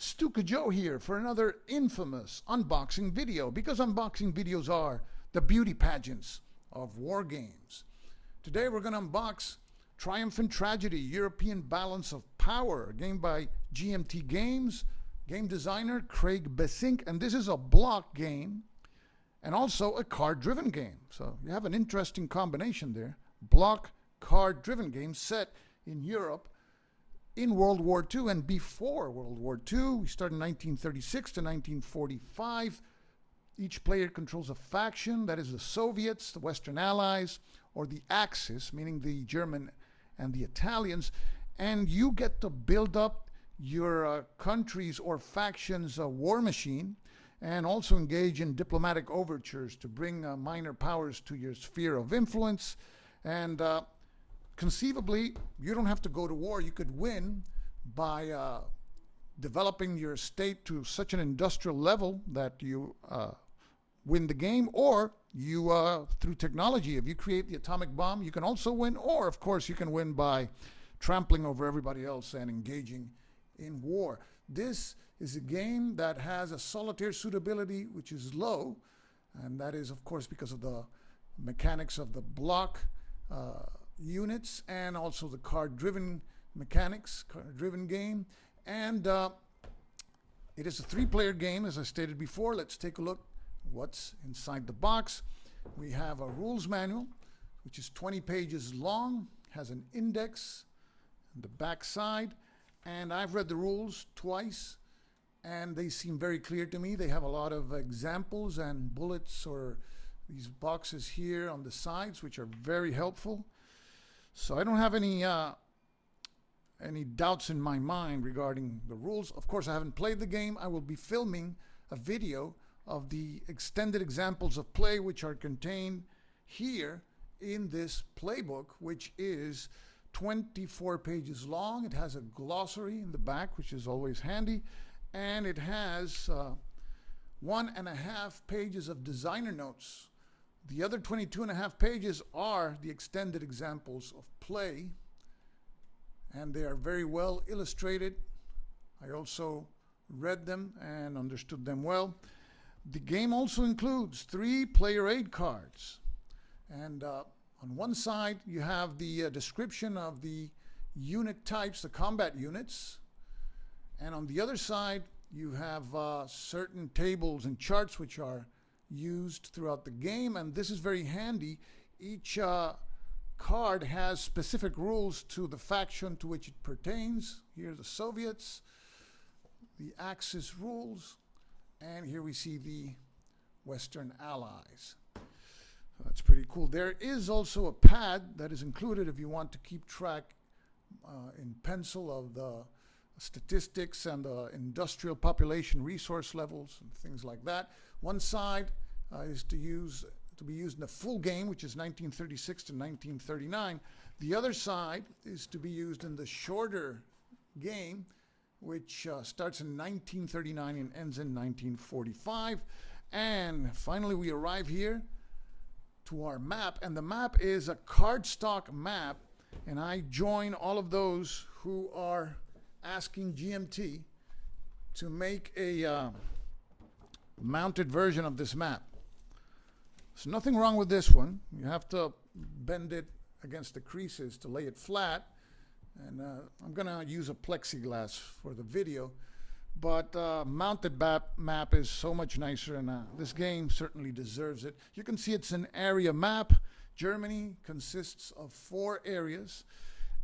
Stuka Joe here for another infamous unboxing video, because unboxing videos are the beauty pageants of war games. Today we're going to unbox Triumph and Tragedy, European Balance of Power, a game by GMT Games, game designer Craig Besink, and this is a block game and also a card-driven game. So you have an interesting combination there. Block, card-driven game set in Europe in World War II and before World War II. We start in 1936 to 1945. Each player controls a faction, that is the Soviets, the Western Allies, or the Axis, meaning the German and the Italians, and you get to build up your country's or faction's war machine, and also engage in diplomatic overtures to bring minor powers to your sphere of influence. And conceivably, you don't have to go to war. You could win by developing your state to such an industrial level that you win the game, or you through technology. If you create the atomic bomb, you can also win, or of course you can win by trampling over everybody else and engaging in war. This is a game that has a solitaire suitability which is low, and that is of course because of the mechanics of the block units and also the card-driven mechanics, card-driven game. And it is a three-player game, as I stated before. Let's take a look what's inside the box. We have a rules manual, which is 20 pages long, has an index on the back side, and I've read the rules twice, and they seem very clear to me. They have a lot of examples and bullets, or these boxes here on the sides, which are very helpful. So I don't have any doubts in my mind regarding the rules. Of course, I haven't played the game. I will be filming a video of the extended examples of play which are contained here in this playbook, which is 24 pages long. It has a glossary in the back, which is always handy, and it has 1.5 pages of designer notes. The other 22.5 pages are the extended examples of play, and they are very well illustrated. I also read them and understood them well. The game also includes 3 player aid cards, and on one side you have the description of the unit types, the combat units, and on the other side you have certain tables and charts which are used throughout the game, and this is very handy. Each card has specific rules to the faction to which it pertains. Here are the Soviets, the Axis rules, and here we see the Western Allies. That's pretty cool. There is also a pad that is included if you want to keep track in pencil of the statistics and the industrial population resource levels and things like that. One side is to be used in the full game, which is 1936 to 1939. The other side is to be used in the shorter game, which starts in 1939 and ends in 1945. And finally we arrive here to our map, and the map is a cardstock map, and I join all of those who are asking GMT to make a mounted version of this map. There's nothing wrong with this one. You have to bend it against the creases to lay it flat, and I'm gonna use a plexiglass for the video, but mounted map is so much nicer, and this game certainly deserves it. You can see it's an area map. Germany consists of 4 areas,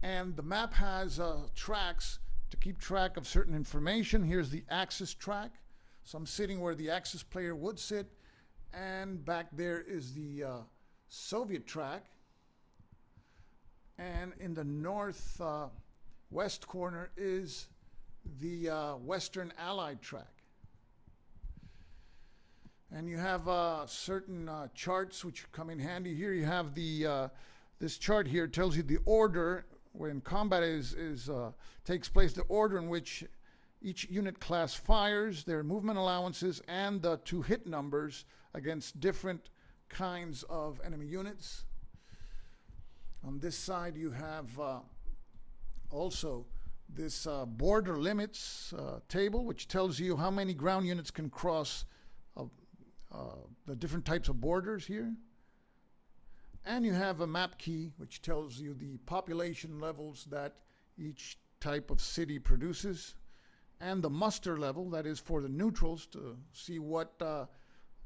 and the map has tracks to keep track of certain information. Here's the Axis track, so I'm sitting where the Axis player would sit, and back there is the Soviet track, and in the north west corner is the Western Allied track. And you have certain charts which come in handy. Here you have the this chart here tells you the order when combat takes place, the order in which each unit class fires, their movement allowances, and the 2 hit numbers against different kinds of enemy units. On this side you have also this border limits table, which tells you how many ground units can cross the different types of borders here. And you have a map key, which tells you the population levels that each type of city produces, and the muster level, that is for the neutrals, to see what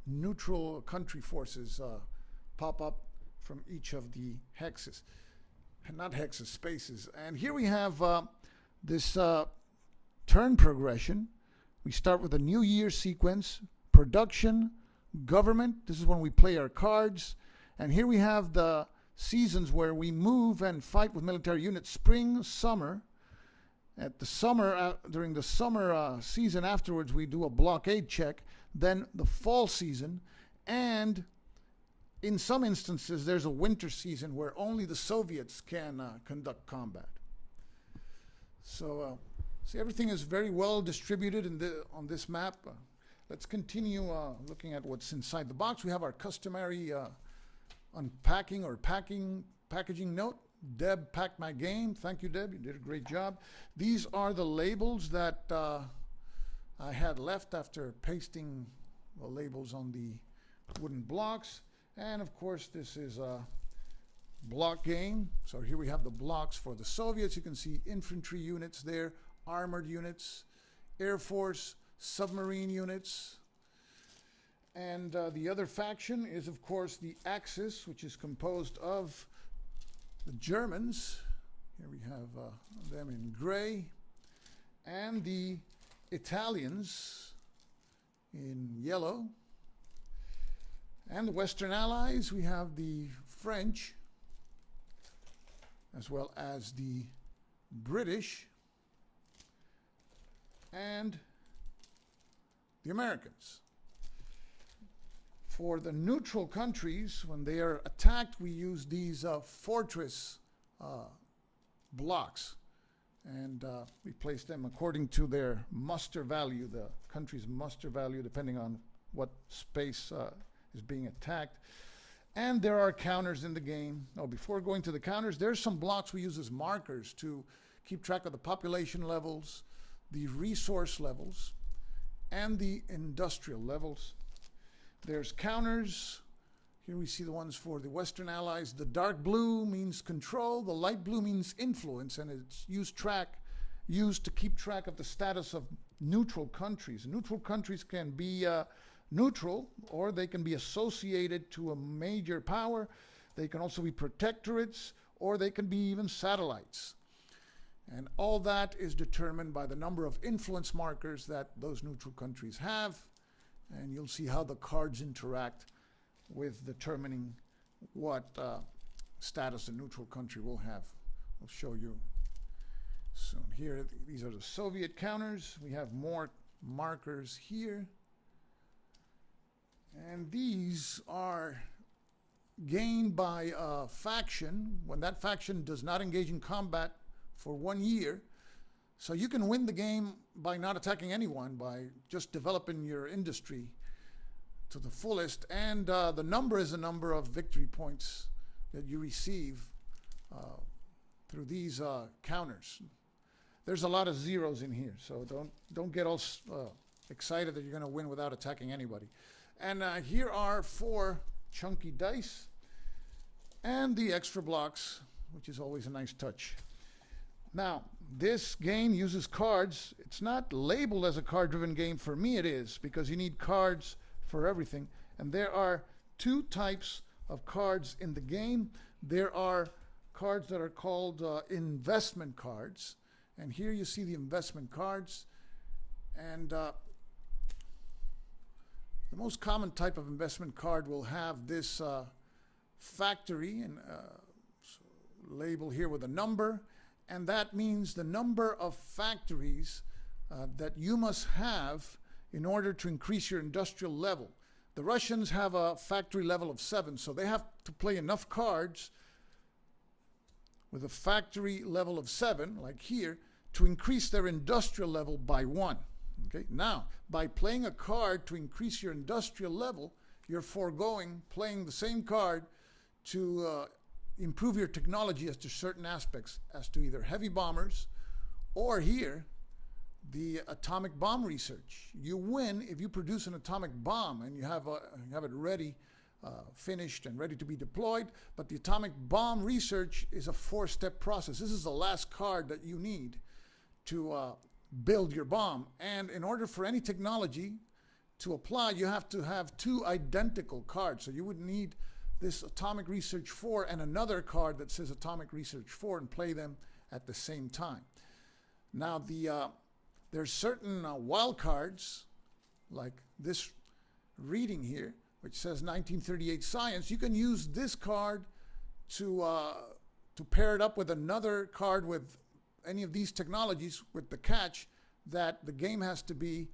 neutral country forces pop up from each of the hexes. Not hexes, spaces. And here we have this turn progression. We start with a New Year sequence, production, government. This is when we play our cards. And here we have the seasons where we move and fight with military units: spring, summer. At the summer, during the summer season afterwards, we do a blockade check. Then the fall season, and in some instances, there's a winter season where only the Soviets can conduct combat. So, see, everything is very well distributed on this map. Let's continue looking at what's inside the box. We have our customary unpacking or packaging note. Deb packed my game. Thank you, Deb. You did a great job. These are the labels that I had left after pasting the labels on the wooden blocks. And of course, this is a block game. So here we have the blocks for the Soviets. You can see infantry units there, armored units, Air Force, submarine units. And the other faction is, of course, the Axis, which is composed of the Germans. Here we have them in gray. And the Italians in yellow. And the Western Allies, we have the French, as well as the British, and the Americans. For the neutral countries, when they are attacked, we use these fortress blocks. And we place them according to their muster value, the country's muster value, depending on what space is being attacked. And there are counters in the game. Oh, before going to the counters, there's some blocks we use as markers to keep track of the population levels, the resource levels, and the industrial levels. There's counters. Here we see the ones for the Western Allies. The dark blue means control, the light blue means influence, and it's used to keep track of the status of neutral countries. Neutral countries can be neutral, or they can be associated to a major power. They can also be protectorates, or they can be even satellites. And all that is determined by the number of influence markers that those neutral countries have. And you'll see how the cards interact with determining what status a neutral country will have. I'll show you soon. Here, these are the Soviet counters. We have more markers here. And these are gained by a faction when that faction does not engage in combat for 1 year. So you can win the game by not attacking anyone, by just developing your industry to the fullest. And the number is the number of victory points that you receive through these counters. There's a lot of zeros in here, so don't get all excited that you're going to win without attacking anybody. And here are 4 chunky dice and the extra blocks, which is always a nice touch. Now, this game uses cards. It's not labeled as a card-driven game. For me, it is, because you need cards for everything. And there are 2 types of cards in the game. There are cards that are called investment cards. And here you see the investment cards. And the most common type of investment card will have this factory and label here with a number. And that means the number of factories that you must have in order to increase your industrial level. The Russians have a factory level of 7, so they have to play enough cards with a factory level of 7, like here, to increase their industrial level by 1. Okay? Now, by playing a card to increase your industrial level, you're foregoing playing the same card to improve your technology as to certain aspects, as to either heavy bombers Or here, the atomic bomb research. You win if you produce an atomic bomb and you have it ready, finished and ready to be deployed. But the atomic bomb research is a 4-step process. This is the last card that you need to build your bomb. And in order for any technology to apply, you have to have 2 identical cards. So you would need this Atomic Research 4 and another card that says Atomic Research 4 and play them at the same time. Now, there's certain wild cards, like this reading here, which says 1938 science. You can use this card to pair it up with another card with any of these technologies, with the catch that the game has to be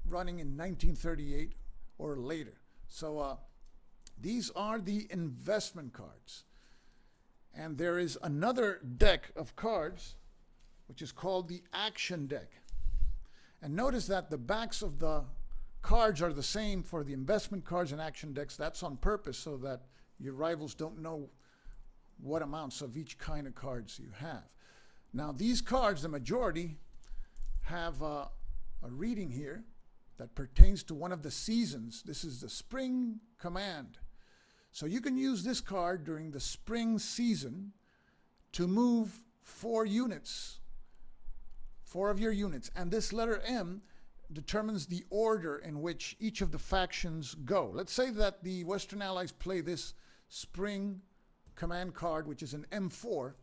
running in 1938 or later. So these are the investment cards. And there is another deck of cards which is called the action deck. And notice that the backs of the cards are the same for the investment cards and action decks. That's on purpose so that your rivals don't know what amounts of each kind of cards you have. Now these cards, the majority, have a reading here that pertains to one of the seasons. This is the spring command. So you can use this card during the spring season to move 4 units, 4 of your units. And this letter M determines the order in which each of the factions go. Let's say that the Western Allies play this spring command card, which is an M4,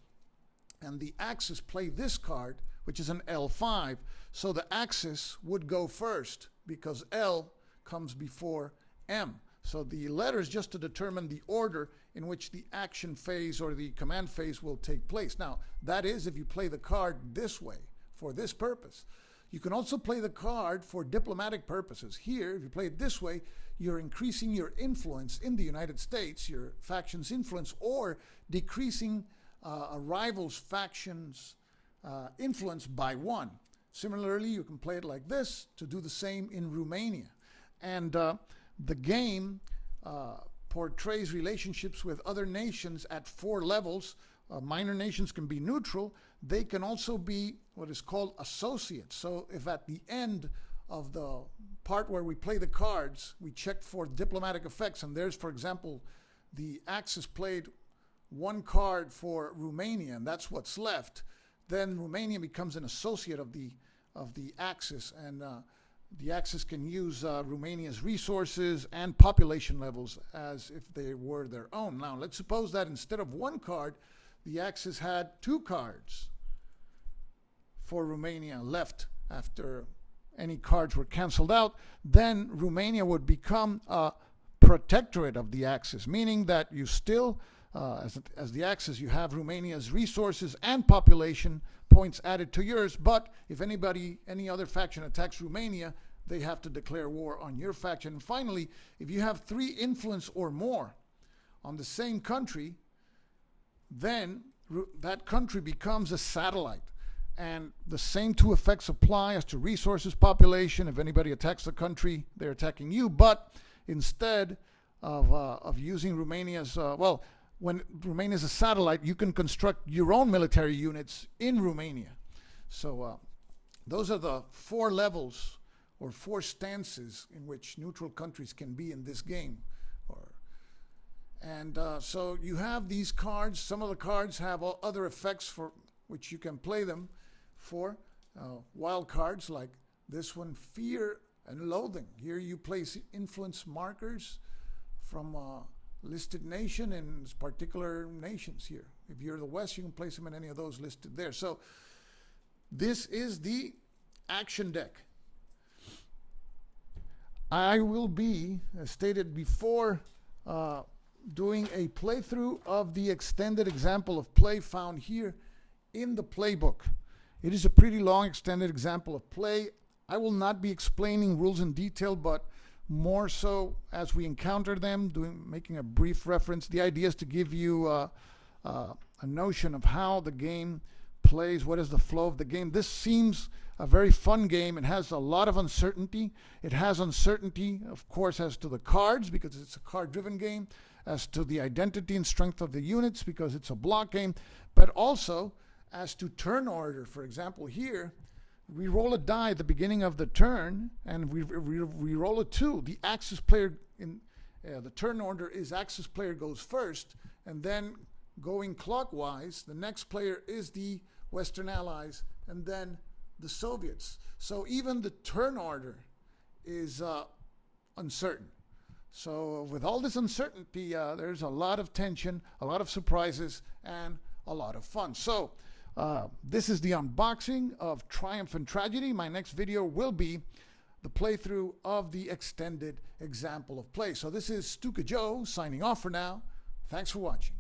and the Axis play this card, which is an L5. So the Axis would go first because L comes before M. So the letters just to determine the order in which the action phase or the command phase will take place. Now, that is if you play the card this way for this purpose. You can also play the card for diplomatic purposes. Here, if you play it this way, you're increasing your influence in the United States, your faction's influence, or decreasing a rival's faction's influence by 1. Similarly, you can play it like this to do the same in Romania. And the game portrays relationships with other nations at 4 levels. Minor nations can be neutral. They can also be what is called associates. So if at the end of the part where we play the cards, we check for diplomatic effects, and there's, for example, the Axis played 1 card for Romania, and that's what's left, then Romania becomes an associate of the Axis, and the Axis can use Romania's resources and population levels as if they were their own. Now, let's suppose that instead of 1 card, the Axis had 2 cards for Romania left after any cards were canceled out. Then Romania would become a protectorate of the Axis, meaning that you still, as the Axis, you have Romania's resources and population points added to yours, but if any other faction attacks Romania, they have to declare war on your faction. And finally, if you have 3 influence or more on the same country, then that country becomes a satellite. And the same 2 effects apply as to resources, population. If anybody attacks the country, they're attacking you. But instead of using Romania's, when Romania is a satellite, you can construct your own military units in Romania. So those are the 4 levels or 4 stances in which neutral countries can be in this game. So you have these cards. Some of the cards have other effects for which you can play them for. Wild cards like this one, Fear and Loathing. Here you place influence markers from listed nation and particular nations here. If you're the West, you can place them in any of those listed there. So this is the action deck. I will be, as stated before, doing a playthrough of the extended example of play found here in the playbook. It is a pretty long extended example of play. I will not be explaining rules in detail, but more so as we encounter them, making a brief reference. The idea is to give you a notion of how the game plays, what is the flow of the game. This seems a very fun game. It has a lot of uncertainty. It has uncertainty, of course, as to the cards, because it's a card-driven game, as to the identity and strength of the units, because it's a block game, but also As to turn order, for example, here, we roll a die at the beginning of the turn, and we roll a 2. The Axis player, the turn order is Axis player goes first, and then going clockwise, the next player is the Western Allies, and then the Soviets. So even the turn order is uncertain. So with all this uncertainty, there's a lot of tension, a lot of surprises, and a lot of fun. So this is the unboxing of Triumph and Tragedy. My next video will be the playthrough of the extended example of play. So this is Stuka Joe signing off for now. Thanks for watching.